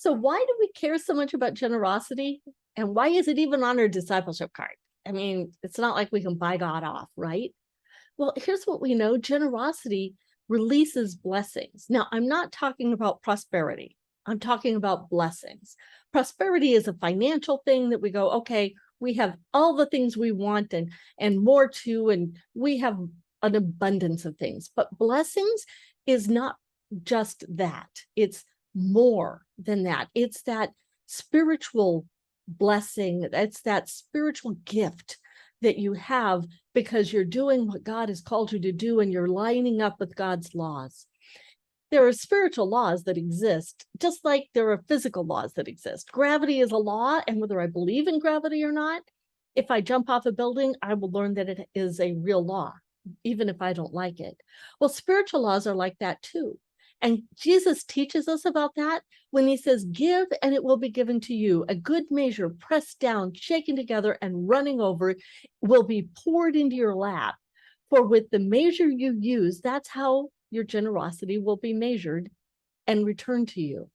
So why do we care so much about generosity? And why is it even on our discipleship card? I mean, it's not like we can buy God off, right? Well, here's what we know. Generosity releases blessings. Now, I'm not talking about prosperity. I'm talking about blessings. Prosperity is a financial thing that we go, okay, we have all the things we want and more too, and we have an abundance of things. But blessings is not just that. It's more than that. It's that spiritual blessing. It's that spiritual gift that you have because you're doing what God has called you to do and you're lining up with God's laws. There are spiritual laws that exist, just like there are physical laws that exist. Gravity is a law, and whether I believe in gravity or not, if I jump off a building, I will learn that it is a real law, even if I don't like it. Well, spiritual laws are like that too. And Jesus teaches us about that when he says, give and it will be given to you. A good measure, pressed down, shaken together, and running over will be poured into your lap. For with the measure you use, that's how your generosity will be measured and returned to you.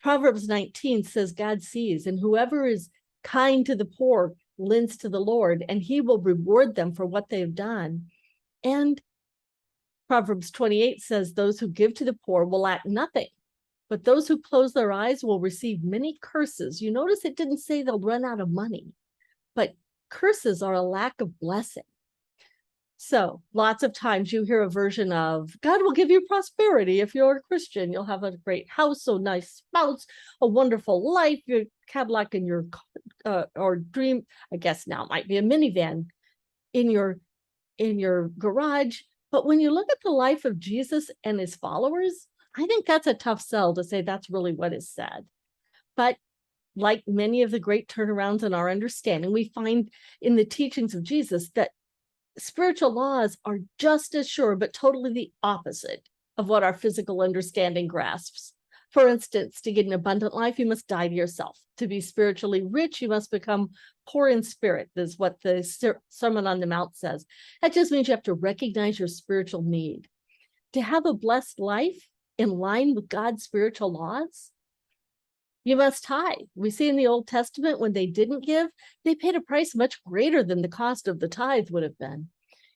Proverbs 19 says, God sees, and whoever is kind to the poor lends to the Lord, and he will reward them for what they've done. And Proverbs 28 says, those who give to the poor will lack nothing, but those who close their eyes will receive many curses. You notice it didn't say they'll run out of money, but curses are a lack of blessing. So lots of times you hear a version of, God will give you prosperity if you're a Christian. You'll have a great house, a nice spouse, a wonderful life, your Cadillac in your or dream, I guess now it might be a minivan in your garage. But when you look at the life of Jesus and his followers, I think that's a tough sell to say that's really what is said. But like many of the great turnarounds in our understanding, we find in the teachings of Jesus that spiritual laws are just as sure, but totally the opposite of what our physical understanding grasps. For instance, to get an abundant life, you must die to yourself. To be spiritually rich, you must become poor in spirit. That's what the Sermon on the Mount says. That just means you have to recognize your spiritual need. To have a blessed life in line with God's spiritual laws, you must tithe. We see in the Old Testament when they didn't give, they paid a price much greater than the cost of the tithe would have been.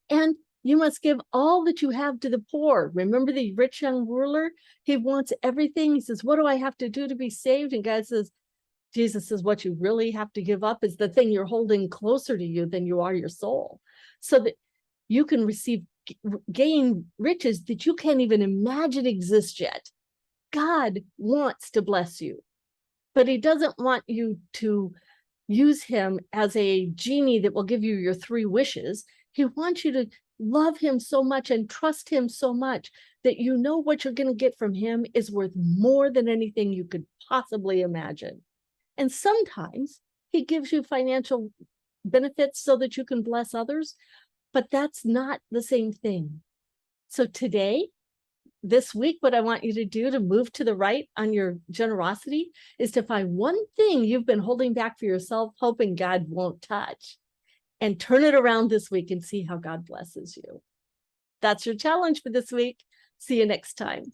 And you must give all that you have to the poor. Remember the rich young ruler? He wants everything. He says, what do I have to do to be saved? And God says, Jesus says, what you really have to give up is the thing you're holding closer to you than you are your soul, so that you can gain riches that you can't even imagine exist yet. God wants to bless you, but he doesn't want you to use him as a genie that will give you your 3 wishes. He wants you to love him so much and trust him so much that you know what you're going to get from him is worth more than anything you could possibly imagine. And sometimes he gives you financial benefits so that you can bless others, but that's not the same thing. So today, this week, what I want you to do to move to the right on your generosity is to find one thing you've been holding back for yourself, hoping God won't touch, and turn it around this week and see how God blesses you. That's your challenge for this week. See you next time.